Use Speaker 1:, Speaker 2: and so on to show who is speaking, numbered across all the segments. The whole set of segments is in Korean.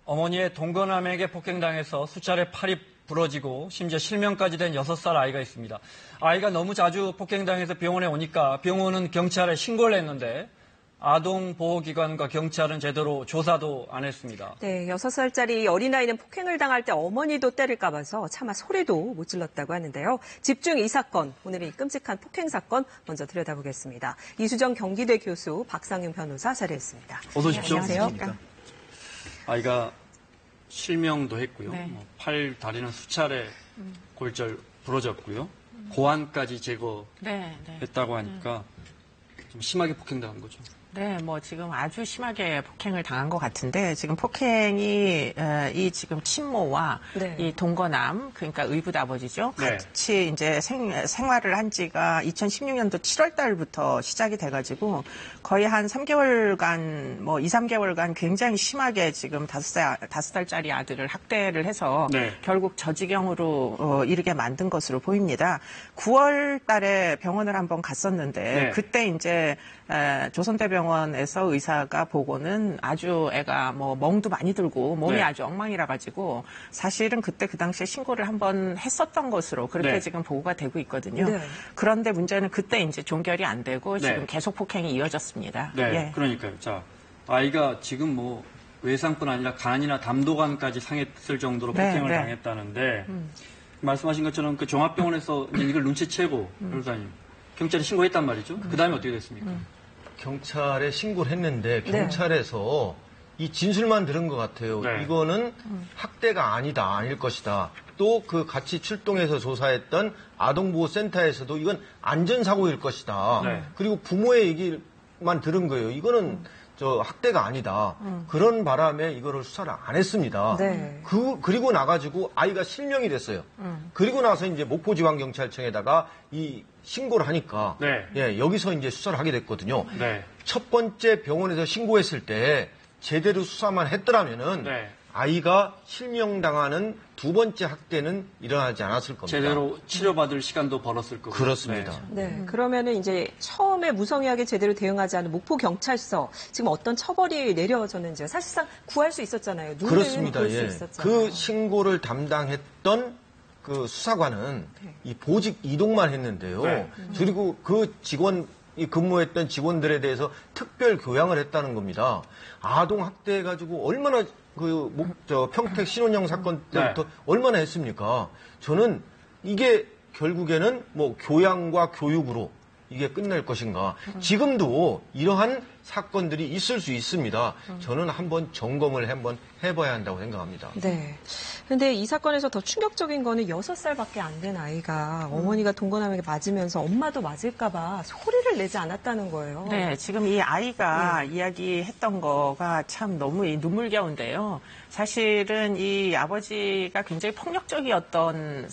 Speaker 1: 어머니의 동거남에게 폭행당해서 수차례 팔이 부러지고 심지어 실명까지 된 6살 아이가 있습니다. 아이가 너무 자주 폭행당해서 병원에 오니까 병원은 경찰에 신고를 했는데 아동보호기관과 경찰은 제대로 조사도 안 했습니다.
Speaker 2: 네, 6살짜리 어린아이는 폭행을 당할 때 어머니도 때릴까 봐서 차마 소리도 못 질렀다고 하는데요. 집중 이 사건, 오늘은 이 끔찍한 폭행 사건 먼저 들여다보겠습니다. 이수정 경기대 교수, 박상윤 변호사 자리했습니다.
Speaker 1: 어서 오십시오.
Speaker 2: 안녕하세요.
Speaker 1: 아이가 실명도 했고요.
Speaker 3: 네.
Speaker 1: 팔, 다리는 수차례 골절 부러졌고요. 고환까지 제거했다고 하니까 좀 심하게 폭행당한 거죠.
Speaker 3: 네, 뭐 지금 아주 심하게 폭행을 당한 것 같은데 지금 폭행이 이 지금 친모와
Speaker 2: 네.
Speaker 3: 이 동거남 그러니까 의붓 아버지죠.
Speaker 1: 네.
Speaker 3: 같이 이제 생활을 한 지가 2016년도 7월 달부터 시작이 돼가지고 거의 한 3개월간 뭐 2, 3개월간 굉장히 심하게 지금 5살짜리 아들을 학대를 해서
Speaker 1: 네.
Speaker 3: 결국 저지경으로 이르게 만든 것으로 보입니다. 9월 달에 병원을 한번 갔었는데
Speaker 1: 네.
Speaker 3: 그때 이제 조선대병원에서 의사가 보고는 아주 애가 뭐 멍도 많이 들고 몸이
Speaker 1: 네.
Speaker 3: 아주 엉망이라 가지고 사실은 그때 그 당시에 신고를 한번 했었던 것으로 그렇게
Speaker 1: 네.
Speaker 3: 지금 보고가 되고 있거든요.
Speaker 2: 네.
Speaker 3: 그런데 문제는 그때 이제 종결이 안 되고 지금
Speaker 1: 네.
Speaker 3: 계속 폭행이 이어졌습니다.
Speaker 1: 네,
Speaker 3: 예.
Speaker 1: 그러니까요. 자, 아이가 지금 뭐 외상뿐 아니라 간이나 담도관까지 상했을 정도로
Speaker 3: 네,
Speaker 1: 폭행을
Speaker 3: 네.
Speaker 1: 당했다는데 말씀하신 것처럼 그 종합병원에서 이제 이걸 눈치채고 변호사님 경찰에 신고했단 말이죠. 그 다음에 어떻게 됐습니까?
Speaker 4: 경찰에 신고를 했는데 경찰에서 이 진술만 들은 것 같아요.
Speaker 1: 네.
Speaker 4: 이거는 학대가 아닐 것이다. 또 그 같이 출동해서 조사했던 아동보호센터에서도 이건 안전사고일 것이다.
Speaker 1: 네.
Speaker 4: 그리고 부모의 얘기만 들은 거예요. 이거는 저 학대가 아니다. 그런 바람에 이거를 수사를 안 했습니다.
Speaker 2: 네.
Speaker 4: 그리고 나가지고 아이가 실명이 됐어요. 그리고 나서 이제 목포지방경찰청에다가 이 신고를 하니까
Speaker 1: 네.
Speaker 4: 예, 여기서 이제 수사를 하게 됐거든요.
Speaker 1: 네.
Speaker 4: 첫 번째 병원에서 신고했을 때 제대로 수사만 했더라면은
Speaker 1: 네.
Speaker 4: 아이가 실명당하는 두 번째 학대는 일어나지 않았을 겁니다.
Speaker 1: 제대로 치료받을 시간도 벌었을 거고.
Speaker 4: 그렇습니다.
Speaker 2: 네, 그러면은 이제 처음에 무성의하게 제대로 대응하지 않은 목포경찰서 지금 어떤 처벌이 내려졌는지요? 사실상 구할 수 있었잖아요. 눈은
Speaker 4: 그렇습니다.
Speaker 2: 볼 수
Speaker 4: 예.
Speaker 2: 있었잖아요.
Speaker 4: 그 신고를 담당했던 그 수사관은 이 보직 이동만 했는데요.
Speaker 1: 네.
Speaker 4: 그리고 그 이 근무했던 직원들에 대해서 특별 교양을 했다는 겁니다. 아동 학대해가지고 얼마나 평택 신혼영 사건 때부터 얼마나 했습니까? 저는 이게 결국에는 뭐 교양과 교육으로 이게 끝날 것인가. 지금도 이러한 사건들이 있을 수 있습니다. 저는 한번 점검을 한번 해봐야 한다고 생각합니다.
Speaker 2: 네. 근데 이 사건에서 더 충격적인 거는 6살밖에 안 된 아이가 어머니가 동거남에게 맞으면서 엄마도 맞을까봐 소리를 내지 않았다는 거예요.
Speaker 3: 네, 지금 이 아이가 이야기했던 거가 참 너무 눈물겨운데요. 사실은 이 아버지가 굉장히 폭력적이었던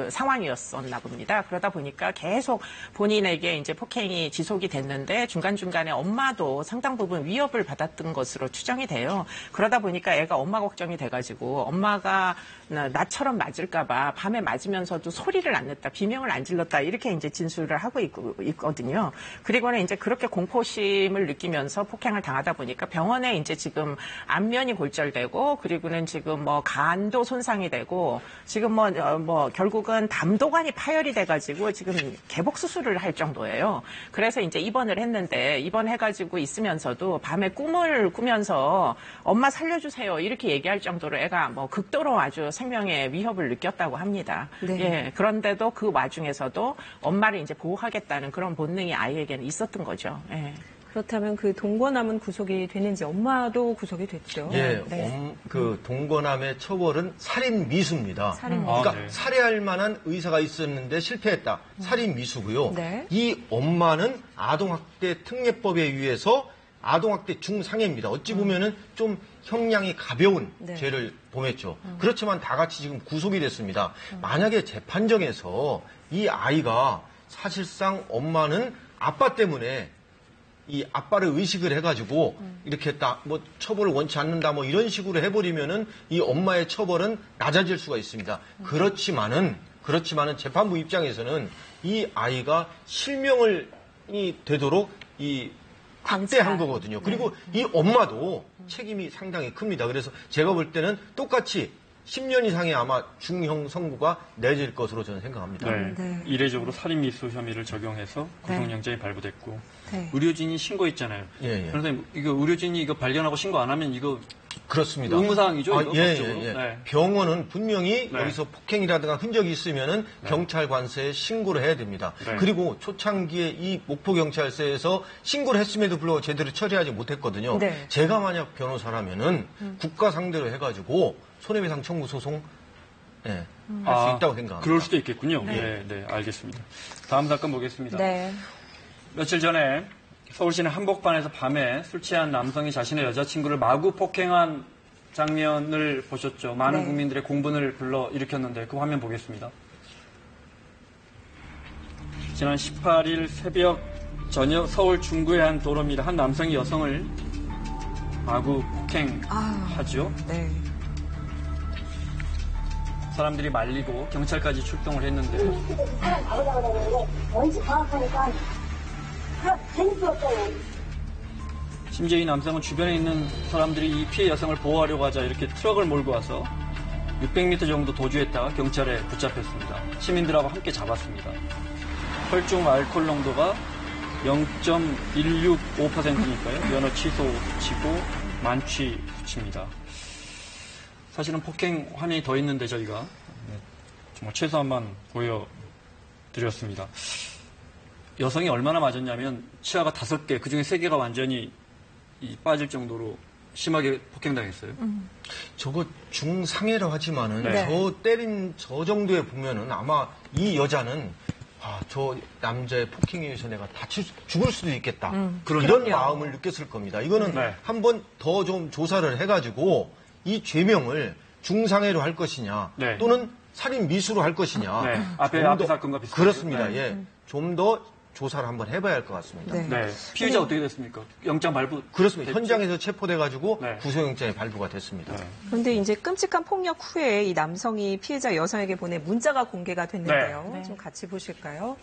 Speaker 3: 상황이었었나 봅니다. 그러다 보니까 계속 본인에게 이제 폭행이 지속이 됐는데 중간중간에 엄마도 상당 부분 위협을 받았던 것으로 추정이 돼요. 그러다 보니까 애가 엄마 걱정이 돼가지고 엄마가 나처럼 맞을까봐 밤에 맞으면서도 소리를 안 냈다, 비명을 안 질렀다 이렇게 이제 진술을 하고 있거든요. 그리고는 이제 그렇게 공포심을 느끼면서 폭행을 당하다 보니까 병원에 이제 지금 안면이 골절되고 그리고는 지금 뭐 간도 손상이 되고 지금 결국은 담도관이 파열이 돼가지고 지금 개복 수술을 할 정도예요. 그래서 이제 입원을 했는데 입원해가지고 있으면서도 밤에 꿈을 꾸면서 엄마 살려주세요 이렇게 얘기할 정도로 애가 뭐 극도로 아주 생명의 위협을 느꼈다고 합니다.
Speaker 2: 네.
Speaker 3: 예, 그런데도 그 와중에서도 엄마를 이제 보호하겠다는 그런 본능이 아이에게는 있었던 거죠. 예.
Speaker 2: 그렇다면 그 동거남은 구속이 됐는지 엄마도 구속이 됐죠.
Speaker 4: 예,
Speaker 2: 네.
Speaker 4: 그 동거남의 처벌은 살인 미수입니다.
Speaker 2: 살인
Speaker 4: 그러니까
Speaker 1: 네.
Speaker 4: 살해할 만한 의사가 있었는데 실패했다. 살인 미수고요.
Speaker 2: 네.
Speaker 4: 이 엄마는 아동학대 특례법에 의해서 아동학대 중상해입니다. 어찌 보면은 좀 형량이 가벼운
Speaker 2: 네.
Speaker 4: 죄를 범했죠. 그렇지만 다 같이 지금 구속이 됐습니다. 만약에 재판정에서 이 아이가 사실상 엄마는 아빠 때문에 이 아빠를 의식을 해가지고 이렇게 했다, 뭐 처벌을 원치 않는다, 뭐 이런 식으로 해버리면은 이 엄마의 처벌은 낮아질 수가 있습니다. 그렇지만은 재판부 입장에서는 이 아이가 실명이 되도록 이 확대한 거거든요. 그리고 이 엄마도 책임이 상당히 큽니다. 그래서 제가 볼 때는 똑같이 10년 이상의 아마 중형 선고가 내질 것으로 저는 생각합니다.
Speaker 1: 네.
Speaker 2: 네.
Speaker 1: 이례적으로 살인미수 혐의를 적용해서 구속영장이 발부됐고
Speaker 2: 네.
Speaker 1: 의료진이 신고했잖아요.
Speaker 4: 예, 예.
Speaker 1: 그런데 이거 의료진이 이거 발견하고 신고 안 하면 이거
Speaker 4: 그렇습니다.
Speaker 1: 의무사항이죠, 이거
Speaker 4: 예,
Speaker 1: 법적으로?
Speaker 4: 예, 예.
Speaker 1: 네.
Speaker 4: 병원은 분명히
Speaker 1: 네.
Speaker 4: 여기서 폭행이라든가 흔적이 있으면은 경찰 관서에 신고를 해야 됩니다.
Speaker 1: 네.
Speaker 4: 그리고 초창기에 이 목포경찰서에서 신고를 했음에도 불구하고 제대로 처리하지 못했거든요.
Speaker 2: 네.
Speaker 4: 제가 만약 변호사라면은 국가 상대로 해가지고 손해배상 청구 소송 할 수 있다고 생각합니다.
Speaker 1: 그럴 수도 있겠군요. 네, 네, 알겠습니다. 다음 사건 보겠습니다.
Speaker 2: 네.
Speaker 1: 며칠 전에 서울시내 한복판에서 밤에 술 취한 남성이 자신의 여자친구를 마구 폭행한 장면을 보셨죠. 많은
Speaker 2: 네.
Speaker 1: 국민들의 공분을 불러일으켰는데 그 화면 보겠습니다. 지난 18일 새벽 저녁 서울 중구의 한 도로입니다. 한 남성이 여성을 마구 폭행하죠.
Speaker 2: 네.
Speaker 1: 사람들이 말리고 경찰까지 출동을 했는데
Speaker 5: 사람 가보자고 그러는데 원칙 파악하니까 재밌었어요.
Speaker 1: 심지어 이 남성은 주변에 있는 사람들이 이 피해 여성을 보호하려고 하자 이렇게 트럭을 몰고 와서 600m 정도 도주했다가 경찰에 붙잡혔습니다. 시민들하고 함께 잡았습니다. 혈중 알코올 농도가 0.165%니까요. 면허 취소 붙이고 만취 붙입니다. 사실은 폭행 환이 더 있는데 저희가 정말 최소한만 보여드렸습니다. 여성이 얼마나 맞았냐면 치아가 5개, 그중에 3개가 완전히 빠질 정도로 심하게 폭행당했어요.
Speaker 4: 저거 중상해라 하지만은
Speaker 1: 네.
Speaker 4: 저 때린 저 정도에 보면은 아마 이 여자는 저 남자의 폭행에 의해서 내가 죽을 수도 있겠다. 이런
Speaker 2: 그럼요.
Speaker 4: 마음을 느꼈을 겁니다. 이거는
Speaker 1: 네.
Speaker 4: 한번 더 좀 조사를 해가지고 이 죄명을 중상해로 할 것이냐
Speaker 1: 네.
Speaker 4: 또는 살인 미수로 할 것이냐.
Speaker 1: 네. 앞에
Speaker 4: 좀 더-
Speaker 1: 사건과 비슷하죠.
Speaker 4: 그렇습니다.
Speaker 1: 네.
Speaker 4: 예. 좀 더 조사를 한번 해봐야 할 것 같습니다.
Speaker 2: 네.
Speaker 1: 네. 피해자 어떻게 됐습니까? 영장 발부.
Speaker 4: 그렇습니다.
Speaker 1: 됐죠?
Speaker 4: 현장에서 체포돼가지고
Speaker 1: 네.
Speaker 4: 구속영장이 발부가 됐습니다.
Speaker 1: 네.
Speaker 2: 그런데 이제 끔찍한 폭력 후에 이 남성이 피해자 여성에게 보낸 문자가 공개가 됐는데요.
Speaker 3: 네.
Speaker 2: 좀 같이 보실까요?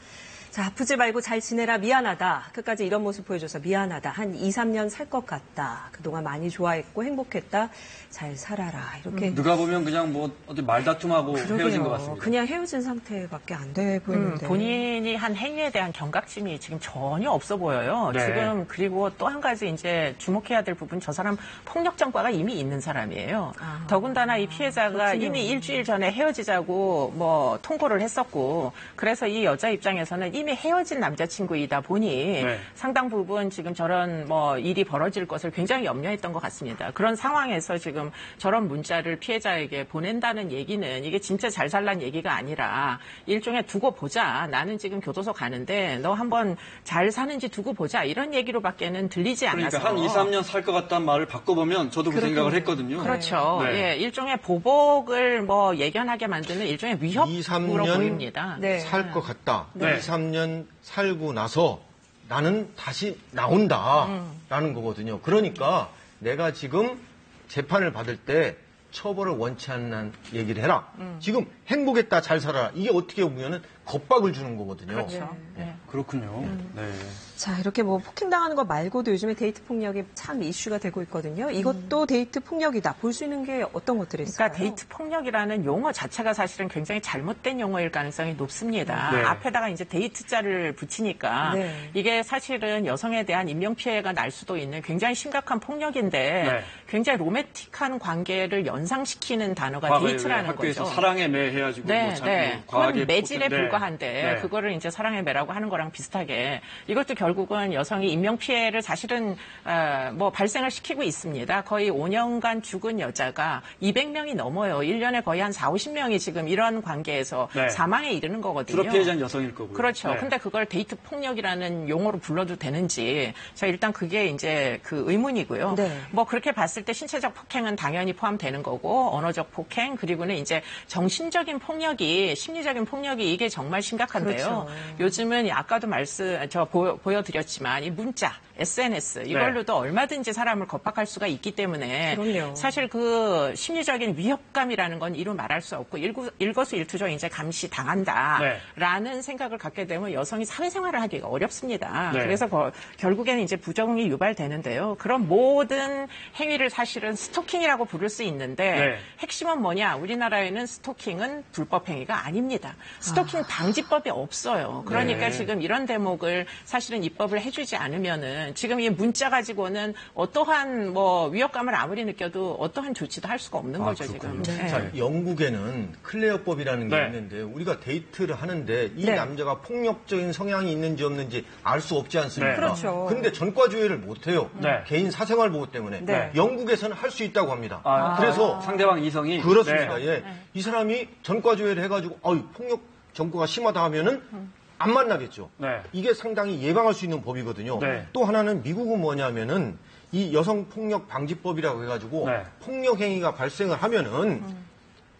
Speaker 2: 자, 아프지 말고 잘 지내라, 미안하다. 끝까지 이런 모습 보여줘서 미안하다. 한 2, 3년 살 것 같다. 그동안 많이 좋아했고 행복했다. 잘 살아라. 이렇게.
Speaker 1: 누가 보면 그냥 뭐 어디 말다툼하고
Speaker 2: 그러게요.
Speaker 1: 헤어진 것 같습니다.
Speaker 2: 그냥 헤어진 상태밖에 안 돼 보이는데.
Speaker 3: 본인이 한 행위에 대한 경각심이 지금 전혀 없어 보여요.
Speaker 1: 네.
Speaker 3: 지금 그리고 또 한 가지 이제 주목해야 될 부분, 저 사람 폭력 전과가 이미 있는 사람이에요. 더군다나 이 피해자가
Speaker 2: 그렇군요.
Speaker 3: 이미 일주일 전에 헤어지자고 뭐 통보를 했었고, 그래서 이 여자 입장에서는 이미 헤어진 남자친구이다 보니
Speaker 1: 네.
Speaker 3: 상당 부분 지금 저런 뭐 일이 벌어질 것을 굉장히 염려했던 것 같습니다. 그런 상황에서 지금 저런 문자를 피해자에게 보낸다는 얘기는 이게 진짜 잘 살란 얘기가 아니라 일종의 두고 보자. 나는 지금 교도소 가는데 너 한번 잘 사는지 두고 보자. 이런 얘기로밖에는 들리지 않아서.
Speaker 1: 그러니까 한 2, 3년 살 것 같다는 말을 바꿔보면 저도 그 생각을 했거든요.
Speaker 3: 그렇죠.
Speaker 1: 네.
Speaker 3: 예, 일종의 보복을 뭐 예견하게 만드는 일종의
Speaker 4: 2,
Speaker 3: 위협으로
Speaker 4: 3년
Speaker 3: 보입니다.
Speaker 2: 네.
Speaker 4: 살 것 같다.
Speaker 1: 네.
Speaker 4: 2, 3년 살고 나서 나는 다시 나온다라는 거거든요. 그러니까 내가 지금 재판을 받을 때 처벌을 원치 않는 얘기를 해라. 지금 행복했다, 잘 살아라. 이게 어떻게 보면은 겁박을 주는 거거든요.
Speaker 3: 그렇죠. 네.
Speaker 1: 그렇군요. 네.
Speaker 2: 자, 이렇게 뭐 폭행당하는 거 말고도 요즘에 데이트 폭력이 참 이슈가 되고 있거든요. 이것도 데이트 폭력이다. 볼 수 있는 게 어떤 것들이 있을까요?
Speaker 3: 그러니까 데이트 폭력이라는 용어 자체가 사실은 굉장히 잘못된 용어일 가능성이 높습니다.
Speaker 1: 네.
Speaker 3: 앞에다가 이제 데이트자를 붙이니까
Speaker 2: 네.
Speaker 3: 이게 사실은 여성에 대한 인명피해가 날 수도 있는 굉장히 심각한 폭력인데
Speaker 1: 네.
Speaker 3: 굉장히 로맨틱한 관계를 연상시키는 단어가
Speaker 1: 과거에
Speaker 3: 데이트라는
Speaker 1: 학교에서
Speaker 3: 거죠.
Speaker 1: 사랑에 매해가지고
Speaker 3: 네,
Speaker 1: 뭐 참,
Speaker 3: 네.
Speaker 1: 뭐 과하게
Speaker 3: 그건 매질에
Speaker 1: 폭행- 네.
Speaker 3: 불과한데
Speaker 1: 네.
Speaker 3: 그거를 이제 사랑의 매라고 하는 거랑 비슷하게 이것도 결국은 여성이 인명 피해를 사실은 뭐 발생을 시키고 있습니다. 거의 5년간 죽은 여자가 200명이 넘어요. 1년에 거의 한 4, 50명이 지금 이런 관계에서
Speaker 1: 네.
Speaker 3: 사망에 이르는 거거든요.
Speaker 1: 주로 피해자는 여성일 거고요.
Speaker 3: 그렇죠.
Speaker 1: 네.
Speaker 3: 근데 그걸 데이트 폭력이라는 용어로 불러도 되는지 자 일단 그게 이제 그 의문이고요.
Speaker 2: 네.
Speaker 3: 뭐 그렇게 봤을 때 신체적 폭행은 당연히 포함되는 거고 언어적 폭행 그리고는 이제 정신적인 폭력이 심리적인 폭력이 이게 정말 심각한데요.
Speaker 2: 그렇죠.
Speaker 3: 요즘은 아까도 보여드렸지만 이 문자 SNS 이걸로도 얼마든지 사람을 겁박할 수가 있기 때문에
Speaker 2: 그럼요.
Speaker 3: 사실 그 심리적인 위협감이라는 건 이루 말할 수 없고 일거수일투족 이제 감시 당한다라는 생각을 갖게 되면 여성이 사회생활을 하기가 어렵습니다.
Speaker 1: 네.
Speaker 3: 그래서 결국에는 이제 부정이 유발되는데요. 그런 모든 행위를 사실은 스토킹이라고 부를 수 있는데
Speaker 1: 네.
Speaker 3: 핵심은 뭐냐? 우리나라에는 스토킹은 불법 행위가 아닙니다. 스토킹 방지법이 없어요. 그러니까
Speaker 1: 네.
Speaker 3: 지금 이런 대목을 사실은 입법을 해주지 않으면은 지금 이 문자 가지고는 어떠한 뭐 위협감을 아무리 느껴도 어떠한 조치도 할 수가 없는 거죠 지금.
Speaker 1: 그렇군요.
Speaker 3: 네.
Speaker 4: 자, 영국에는 클레어법이라는 게
Speaker 1: 네.
Speaker 4: 있는데 우리가 데이트를 하는데 이
Speaker 2: 네.
Speaker 4: 남자가 폭력적인 성향이 있는지 없는지 알 수 없지 않습니까?
Speaker 1: 네.
Speaker 2: 그렇죠.
Speaker 4: 근데 전과 조회를 못 해요.
Speaker 1: 네.
Speaker 4: 개인 사생활 보호 때문에.
Speaker 2: 네.
Speaker 4: 영국에서는 할 수 있다고 합니다.
Speaker 1: 그래서 상대방 이성이
Speaker 4: 그렇습니다.
Speaker 1: 네.
Speaker 4: 예. 이 사람이 전과 조회를 해가지고 폭력 전과가 심하다 하면은 안 만나겠죠.
Speaker 1: 네.
Speaker 4: 이게 상당히 예방할 수 있는 법이거든요.
Speaker 1: 네.
Speaker 4: 또 하나는 미국은 뭐냐면은 이 여성폭력 방지법이라고 해가지고
Speaker 1: 네.
Speaker 4: 폭력 행위가 발생을 하면은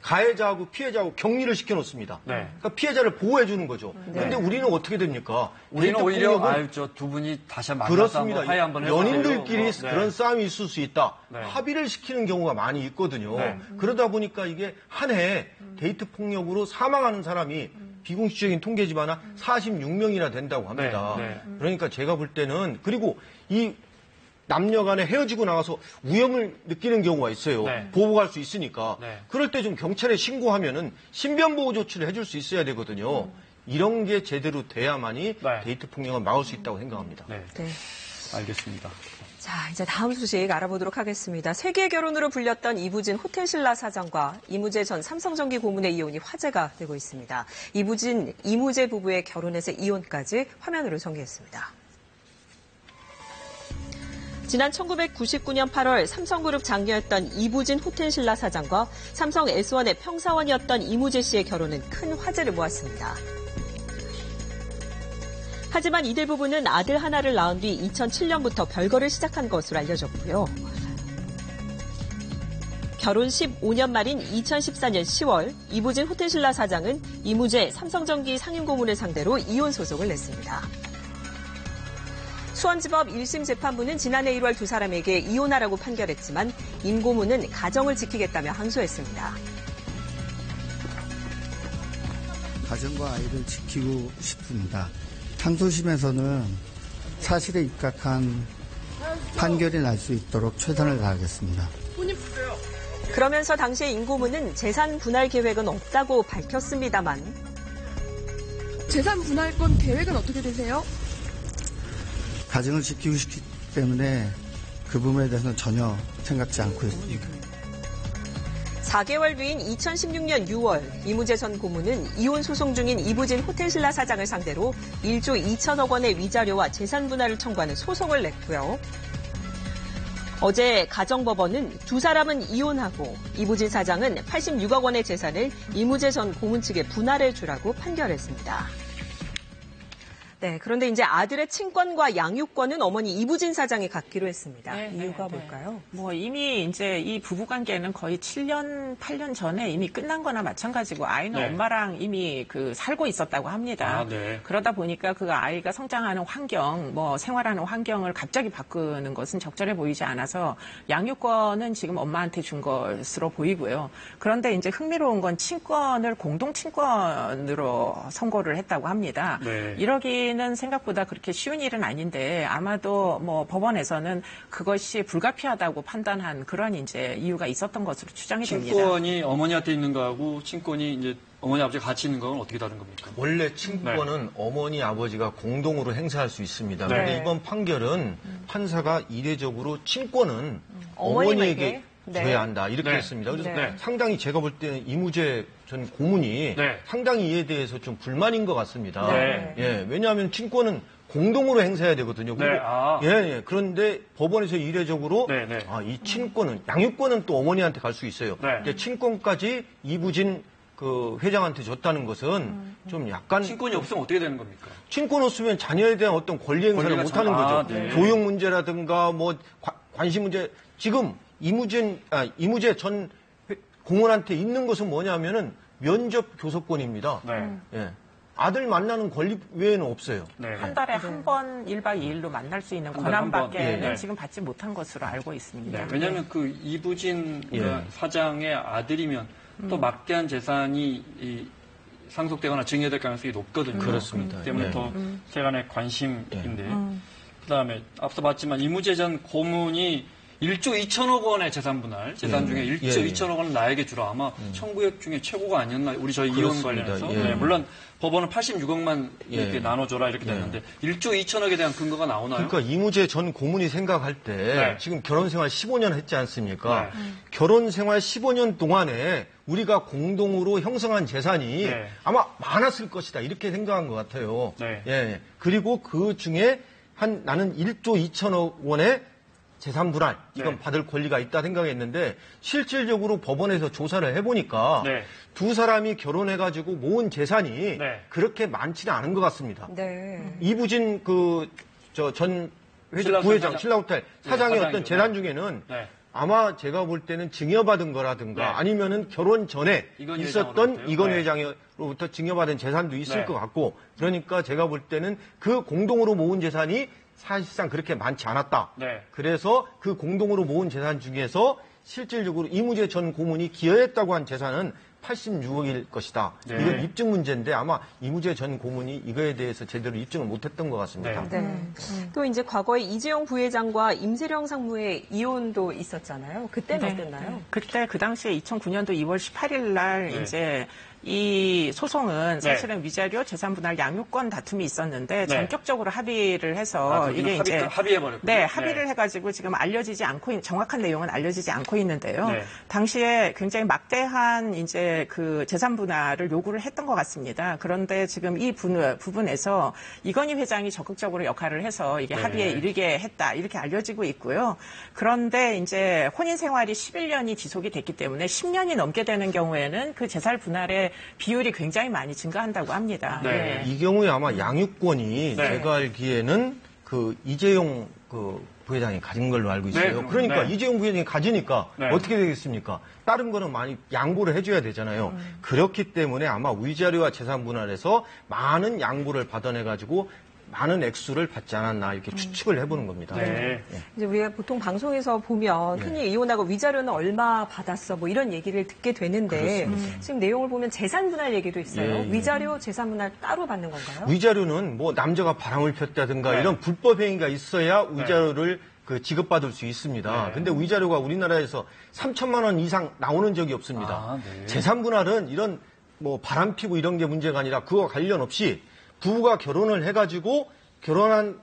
Speaker 4: 가해자하고 피해자하고 격리를 시켜놓습니다.
Speaker 1: 네.
Speaker 4: 그러니까 피해자를 보호해주는 거죠. 그런데 우리는 어떻게 됩니까?
Speaker 1: 우리는
Speaker 4: 데이트
Speaker 1: 오히려
Speaker 4: 폭력은
Speaker 1: 저 두 분이 다시 만나서
Speaker 4: 그렇습니다.
Speaker 1: 한번 화해 한번 해보세요.
Speaker 4: 연인들끼리
Speaker 1: 네.
Speaker 4: 그런 싸움이 있을 수 있다.
Speaker 1: 네.
Speaker 4: 합의를 시키는 경우가 많이 있거든요.
Speaker 1: 네.
Speaker 4: 그러다 보니까 이게 한 해 데이트 폭력으로 사망하는 사람이 비공식적인 통계지만 46명이나 된다고 합니다.
Speaker 1: 네. 네.
Speaker 4: 그러니까 제가 볼 때는 그리고 이 남녀 간에 헤어지고 나가서 위험을 느끼는 경우가 있어요.
Speaker 1: 네.
Speaker 4: 보복할 수 있으니까.
Speaker 1: 네.
Speaker 4: 그럴 때 좀 경찰에 신고하면은 신변보호 조치를 해줄 수 있어야 되거든요. 이런 게 제대로 돼야만이
Speaker 1: 네.
Speaker 4: 데이트 폭력을 막을 수 있다고 생각합니다.
Speaker 1: 네.
Speaker 2: 네.
Speaker 1: 알겠습니다.
Speaker 2: 자, 이제 다음 소식 알아보도록 하겠습니다. 세계 결혼으로 불렸던 이부진 호텔신라 사장과 이무재 전 삼성전기 고문의 이혼이 화제가 되고 있습니다. 이부진, 이무재 부부의 결혼에서 이혼까지 화면으로 전개했습니다. 지난 1999년 8월 삼성그룹 장녀였던 이부진 호텔신라 사장과 삼성 S1의 평사원이었던 이무재 씨의 결혼은 큰 화제를 모았습니다. 하지만 이들 부부는 아들 하나를 낳은 뒤 2007년부터 별거를 시작한 것으로 알려졌고요. 결혼 15년 말인 2014년 10월 이부진 호텔신라 사장은 이무재 삼성전기 상임고문을 상대로 이혼 소송을 냈습니다. 수원지법 1심 재판부는 지난해 1월 두 사람에게 이혼하라고 판결했지만 임 고문은 가정을 지키겠다며 항소했습니다.
Speaker 6: 가정과 아이를 지키고 싶습니다. 항소심에서는 사실에 입각한 판결이 날 수 있도록 최선을 다하겠습니다.
Speaker 2: 그러면서 당시에 임 고문은 재산 분할 계획은 없다고 밝혔습니다만
Speaker 7: 재산 분할권 계획은 어떻게 되세요?
Speaker 6: 가정을 지키고 싶기 때문에 그 부분에 대해서는 전혀 생각지 않고 있습니다.
Speaker 2: 4개월 뒤인 2016년 6월 이무재 전 고문은 이혼 소송 중인 이부진 호텔신라 사장을 상대로 1조 2천억 원의 위자료와 재산 분할을 청구하는 소송을 냈고요. 어제 가정법원은 두 사람은 이혼하고 이부진 사장은 86억 원의 재산을 이무재 전 고문 측에 분할해 주라고 판결했습니다. 네, 그런데 이제 아들의 친권과 양육권은 어머니 이부진 사장이 갖기로 했습니다.
Speaker 3: 네,
Speaker 2: 이유가
Speaker 3: 네,
Speaker 2: 뭘까요?
Speaker 3: 뭐 이미 이제 이 부부 관계는 거의 7년, 8년 전에 이미 끝난 거나 마찬가지고 아이는
Speaker 1: 네.
Speaker 3: 엄마랑 이미 살고 있었다고 합니다.
Speaker 1: 아, 네.
Speaker 3: 그러다 보니까 그 아이가 성장하는 환경, 뭐 생활하는 환경을 갑자기 바꾸는 것은 적절해 보이지 않아서 양육권은 지금 엄마한테 준 것으로 보이고요. 그런데 이제 흥미로운 건 친권을 공동 친권으로 선고를 했다고 합니다.
Speaker 1: 네.
Speaker 3: 이러기는 생각보다 그렇게 쉬운 일은 아닌데 아마도 뭐 법원에서는 그것이 불가피하다고 판단한 그런 이제 이유가 있었던 것으로 추정이 됩니다.
Speaker 1: 친권이 어머니한테 있는 거하고 친권이 이제 어머니 아버지 같이 있는 건 어떻게 다른 겁니까?
Speaker 4: 원래 친권은 어머니 아버지가 공동으로 행사할 수 있습니다.
Speaker 2: 네.
Speaker 4: 그런데 이번 판결은 판사가 이례적으로 친권은
Speaker 2: 어머님에게?
Speaker 4: 어머니에게
Speaker 2: 네.
Speaker 4: 줘야 한다 이렇게
Speaker 1: 네.
Speaker 4: 했습니다. 그래서
Speaker 2: 네.
Speaker 4: 상당히 제가 볼 때는 이무재 전 고문이
Speaker 1: 네.
Speaker 4: 상당히 이에 대해서 좀 불만인 것 같습니다.
Speaker 1: 네.
Speaker 4: 예, 왜냐하면 친권은 공동으로 행사해야 되거든요.
Speaker 1: 네,
Speaker 4: 근데
Speaker 1: 아.
Speaker 4: 예. 그런데 법원에서 이례적으로
Speaker 1: 네, 네.
Speaker 4: 이 친권은 양육권은 또 어머니한테 갈 수 있어요.
Speaker 1: 네.
Speaker 4: 근데 친권까지 이부진 그 회장한테 줬다는 것은 좀 약간
Speaker 1: 친권이 없으면 어떻게 되는 겁니까?
Speaker 4: 친권 없으면 자녀에 대한 어떤 권리 행사를
Speaker 1: 권리가
Speaker 4: 못 하는
Speaker 1: 전-
Speaker 4: 거죠.
Speaker 1: 아, 네.
Speaker 4: 교육 문제라든가 뭐 관심 문제. 지금 이무재 전 고문한테 있는 것은 뭐냐면은 면접 교섭권입니다.
Speaker 1: 네.
Speaker 4: 예. 아들 만나는 권리 외에는 없어요.
Speaker 1: 네.
Speaker 3: 한 달에 한 번 1박 2일로 만날 수 있는
Speaker 1: 한 달에 한 번.
Speaker 3: 권한밖에는
Speaker 1: 네.
Speaker 3: 지금 받지 못한 것으로 알고 있습니다.
Speaker 1: 네, 왜냐하면 그 이부진
Speaker 4: 예.
Speaker 1: 사장의 아들이면 또 막대한 재산이 상속되거나 증여될 가능성이 높거든요.
Speaker 4: 그렇습니다.
Speaker 1: 그렇기 때문에
Speaker 4: 예.
Speaker 1: 더 세간의 관심인데 그다음에 앞서 봤지만 이무재 전 고문이 1조 2천억 원의 재산 분할, 재산 중에 1조
Speaker 4: 예, 예.
Speaker 1: 2천억 원은 나에게 주라. 아마 청구액 중에 최고가 아니었나, 저희 이혼
Speaker 4: 그렇습니다.
Speaker 1: 관련해서.
Speaker 4: 예.
Speaker 1: 네, 물론 법원은 86억만 이렇게
Speaker 4: 예.
Speaker 1: 나눠줘라 이렇게 됐는데 1조 2천억에 대한 근거가 나오나요?
Speaker 4: 그러니까 이무재 전 고문이 생각할 때
Speaker 1: 네.
Speaker 4: 지금 결혼 생활 15년 했지 않습니까?
Speaker 1: 네.
Speaker 4: 결혼 생활 15년 동안에 우리가 공동으로 형성한 재산이
Speaker 1: 네.
Speaker 4: 아마 많았을 것이다. 이렇게 생각한 것 같아요.
Speaker 1: 네.
Speaker 4: 예. 그리고 그 중에 나는 1조 2천억 원의 재산 분할 이건
Speaker 1: 네.
Speaker 4: 받을 권리가 있다 생각했는데 실질적으로 법원에서 조사를 해보니까
Speaker 1: 네.
Speaker 4: 두 사람이 결혼해가지고 모은 재산이
Speaker 1: 네.
Speaker 4: 그렇게 많지는 않은 것 같습니다.
Speaker 2: 네.
Speaker 4: 이부진 전
Speaker 1: 신라호텔
Speaker 4: 부회장
Speaker 1: 사장.
Speaker 4: 신라호텔
Speaker 1: 네,
Speaker 4: 사장의
Speaker 1: 사장이죠.
Speaker 4: 어떤 재산 중에는
Speaker 1: 네.
Speaker 4: 아마 제가 볼 때는 증여받은 거라든가
Speaker 1: 네.
Speaker 4: 아니면은 결혼 전에
Speaker 1: 이건희
Speaker 4: 있었던
Speaker 1: 회장으로부터요?
Speaker 4: 이건희
Speaker 1: 네.
Speaker 4: 회장으로부터 증여받은 재산도 있을
Speaker 1: 네.
Speaker 4: 것 같고 그러니까 제가 볼 때는 그 공동으로 모은 재산이 사실상 그렇게 많지 않았다.
Speaker 1: 네.
Speaker 4: 그래서 그 공동으로 모은 재산 중에서 실질적으로 이무재 전 고문이 기여했다고 한 재산은 86억일 것이다.
Speaker 1: 네.
Speaker 4: 이건 입증 문제인데 아마 이무재 전 고문이 이거에 대해서 제대로 입증을 못했던 것 같습니다.
Speaker 1: 네.
Speaker 2: 네. 또 이제 과거에 이재용 부회장과 임세령 상무의 이혼도 있었잖아요. 그때는
Speaker 3: 네.
Speaker 2: 어땠나요?
Speaker 3: 그때 그 당시에 2009년도 2월 18일 날
Speaker 1: 네.
Speaker 3: 이제 이 소송은
Speaker 1: 네.
Speaker 3: 사실은 위자료 재산 분할 양육권 다툼이 있었는데
Speaker 1: 네.
Speaker 3: 전격적으로 합의를 해서
Speaker 1: 이게 이제 합의해버렸군요.
Speaker 3: 네, 합의를 해가지고 지금 알려지지 않고 정확한 내용은 알려지지 않고 있는데요.
Speaker 1: 네.
Speaker 3: 당시에 굉장히 막대한 이제 그 재산 분할을 요구를 했던 것 같습니다. 그런데 지금 이 부분에서 이건희 회장이 적극적으로 역할을 해서 이게
Speaker 1: 네.
Speaker 3: 합의에 이르게 했다 이렇게 알려지고 있고요. 그런데 이제 혼인 생활이 11년이 지속이 됐기 때문에 10년이 넘게 되는 경우에는 그 재산 분할의 비율이 굉장히 많이 증가한다고 합니다.
Speaker 1: 네.
Speaker 4: 이 경우에 아마 양육권이
Speaker 1: 네.
Speaker 4: 제가 알기에는 그 이재용 그 부회장이 가진 걸로 알고 있어요.
Speaker 1: 네.
Speaker 4: 그러니까
Speaker 1: 네.
Speaker 4: 이재용 부회장이 가지니까
Speaker 1: 네.
Speaker 4: 어떻게 되겠습니까? 다른 거는 많이 양보를 해줘야 되잖아요. 그렇기 때문에 아마 위자료와 재산 분할에서 많은 양보를 받아내가지고 많은 액수를 받지 않았나 이렇게 추측을 해보는 겁니다.
Speaker 1: 네.
Speaker 2: 이제 우리가 보통 방송에서 보면 흔히 이혼하고 위자료는 얼마 받았어 뭐 이런 얘기를 듣게 되는데 지금 내용을 보면 재산 분할 얘기도 있어요.
Speaker 4: 예, 예.
Speaker 2: 위자료, 재산 분할 따로 받는 건가요?
Speaker 4: 위자료는 뭐 남자가 바람을 폈다든가
Speaker 1: 네.
Speaker 4: 이런 불법 행위가 있어야 위자료를 그 지급받을 수 있습니다.
Speaker 1: 네.
Speaker 4: 근데 위자료가 우리나라에서 3천만 원 이상 나오는 적이 없습니다.
Speaker 1: 아, 네.
Speaker 4: 재산 분할은 이런 뭐 바람 피고 이런 게 문제가 아니라 그와 관련 없이 부부가 결혼을 해가지고 결혼한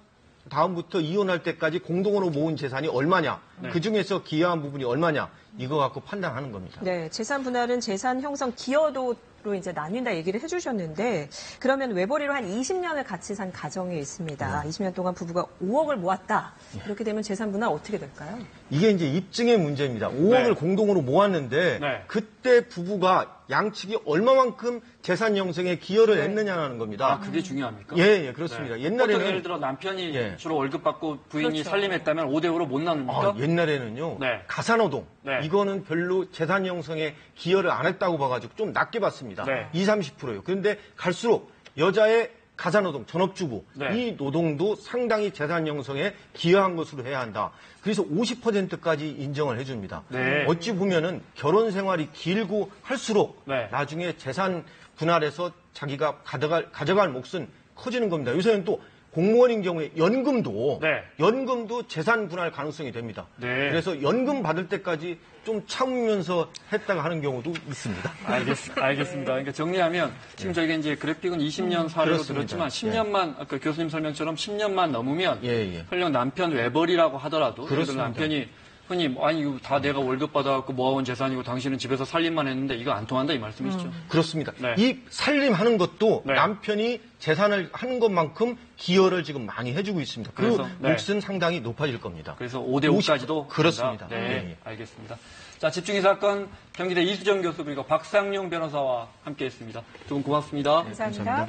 Speaker 4: 다음부터 이혼할 때까지 공동으로 모은 재산이 얼마냐,
Speaker 1: 네.
Speaker 4: 그 중에서 기여한 부분이 얼마냐 이거 갖고 판단하는 겁니다.
Speaker 2: 네, 재산 분할은 재산 형성 기여도로 이제 나뉜다 얘기를 해주셨는데 그러면 외벌이로 한 20년을 같이 산 가정이 있습니다. 20년 동안 부부가 5억을 모았다. 이렇게 되면 재산 분할 어떻게 될까요?
Speaker 4: 이게 이제 입증의 문제입니다. 5억을
Speaker 1: 네.
Speaker 4: 공동으로 모았는데
Speaker 1: 네.
Speaker 4: 그때 부부가 양측이 얼마만큼 재산 형성에 기여를 했느냐는 겁니다.
Speaker 1: 아, 그게 중요합니까?
Speaker 4: 예, 그렇습니다.
Speaker 1: 네.
Speaker 4: 옛날에는
Speaker 1: 보통 예를 들어 남편이
Speaker 4: 예.
Speaker 1: 주로 월급 받고 부인이
Speaker 2: 그렇죠.
Speaker 1: 살림했다면 5대5로 못 나눕니까?
Speaker 4: 옛날에는요.
Speaker 1: 네.
Speaker 4: 가사노동.
Speaker 1: 네.
Speaker 4: 이거는 별로 재산 형성에 기여를 안 했다고 봐가지고 좀 낮게 받습니다.
Speaker 1: 네.
Speaker 4: 20, 30%요. 그런데 갈수록 여자의 가사노동, 전업주부
Speaker 1: 네.
Speaker 4: 이 노동도 상당히 재산 형성에 기여한 것으로 해야 한다. 그래서 50%까지 인정을 해줍니다.
Speaker 1: 네.
Speaker 4: 어찌 보면은 결혼 생활이 길고 할수록
Speaker 1: 네.
Speaker 4: 나중에 재산 분할해서 자기가 가져갈 몫은 커지는 겁니다. 요새는 또 공무원인 경우에 연금도 재산 분할 가능성이 됩니다.
Speaker 1: 네.
Speaker 4: 그래서 연금 받을 때까지 좀 참으면서 했다가 하는 경우도 있습니다.
Speaker 1: 알겠습니다. 그러니까 정리하면 지금 저희가 이제 그래픽은 20년 사례로
Speaker 4: 그렇습니다.
Speaker 1: 들었지만 10년만 아까 교수님 설명처럼 10년만 넘으면
Speaker 4: 예.
Speaker 1: 설령 남편 외벌이라고 하더라도
Speaker 4: 그렇습니다.
Speaker 1: 남편이 흔히 아니 이거 다 내가 월급 받아갖고 모아온 재산이고 당신은 집에서 살림만 했는데 이거 안 통한다 이 말씀이시죠?
Speaker 4: 그렇습니다.
Speaker 1: 네.
Speaker 4: 이 살림하는 것도
Speaker 1: 네.
Speaker 4: 남편이 재산을 하는 것만큼 기여를 지금 많이 해주고 있습니다. 그
Speaker 1: 그래서, 네.
Speaker 4: 몫은 상당히 높아질 겁니다.
Speaker 1: 그래서 5대5까지도
Speaker 4: 그렇습니다.
Speaker 1: 네,
Speaker 4: 예.
Speaker 1: 알겠습니다. 자, 집중이 사건 경기대 이수정 교수 그리고 박상용 변호사와 함께했습니다. 두 분 고맙습니다.
Speaker 2: 감사합니다.